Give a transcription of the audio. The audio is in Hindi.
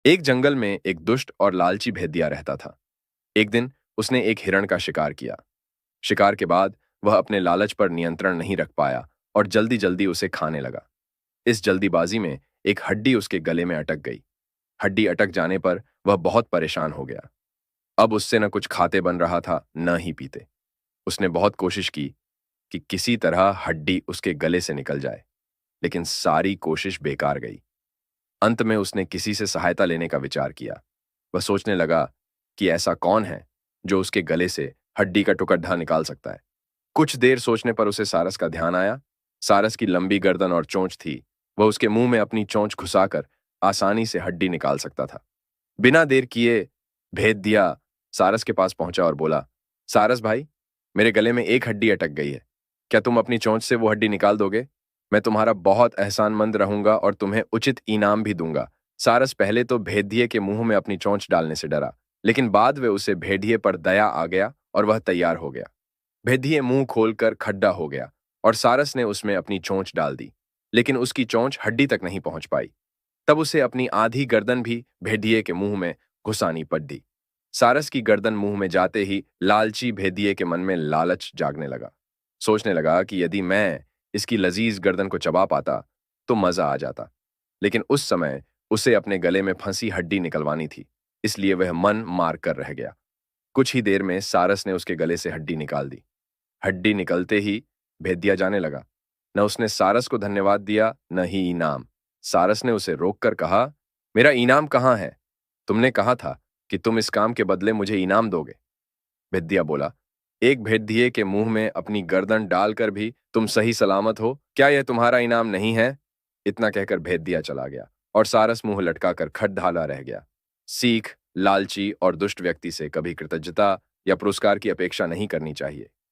एक जंगल में एक दुष्ट और लालची भेदिया रहता था। एक दिन उसने एक हिरण का शिकार किया। शिकार के बाद वह अपने लालच पर नियंत्रण नहीं रख पाया और जल्दी जल्दी उसे खाने लगा। इस जल्दीबाजी में एक हड्डी उसके गले में अटक गई। हड्डी अटक जाने पर वह बहुत परेशान हो गया। अब उससे न कुछ खाते बन रहा था, न ही पीते। उसने बहुत कोशिश की कि किसी तरह हड्डी उसके गले से निकल जाए, लेकिन सारी कोशिश बेकार गई। अंत में उसने किसी से सहायता लेने का विचार किया। वह सोचने लगा कि ऐसा कौन है जो उसके गले से हड्डी का टुकड़ा निकाल सकता है। कुछ देर सोचने पर उसे सारस का ध्यान आया। सारस की लंबी गर्दन और चोंच थी। वह उसके मुंह में अपनी चोंच घुसाकर आसानी से हड्डी निकाल सकता था। बिना देर किए भेद दिया सारस के पास पहुंचा और बोला, सारस भाई, मेरे गले में एक हड्डी अटक गई है। क्या तुम अपनी चोंच से वो हड्डी निकाल दोगे? मैं तुम्हारा बहुत एहसानमंद रहूंगा और तुम्हें उचित इनाम भी दूंगा। सारस पहले तो भेदिए के मुंह में अपनी चोंच डालने से डरा, लेकिन बाद में उसे भेदिए पर दया आ गया और वह तैयार हो गया। भेदिए मुंह खोलकर खड्डा हो गया और सारस ने उसमें अपनी चोंच डाल दी, लेकिन उसकी चोंच हड्डी तक नहीं पहुंच पाई। तब उसे अपनी आधी गर्दन भी भेदिए के मुंह में घुसानी पड़ी। सारस की गर्दन मुंह में जाते ही लालची भेदिए के मन में लालच जागने लगा। सोचने लगा कि यदि मैं इसकी लजीज गर्दन को चबा पाता तो मजा आ जाता, लेकिन उस समय उसे अपने गले में फंसी हड्डी निकलवानी थी, इसलिए वह मन मार कर रह गया। कुछ ही देर में सारस ने उसके गले से हड्डी निकाल दी। हड्डी निकलते ही भेदिया जाने लगा। न उसने सारस को धन्यवाद दिया, न ही इनाम। सारस ने उसे रोककर कहा, मेरा इनाम कहाँ है? तुमने कहा था कि तुम इस काम के बदले मुझे इनाम दोगे। भेदिया बोला, एक भेदिए के मुंह में अपनी गर्दन डालकर भी तुम सही सलामत हो, क्या यह तुम्हारा इनाम नहीं है? इतना कहकर भेदिया चला गया और सारस मुंह लटकाकर खटढाला रह गया। सीख, लालची और दुष्ट व्यक्ति से कभी कृतज्ञता या पुरस्कार की अपेक्षा नहीं करनी चाहिए।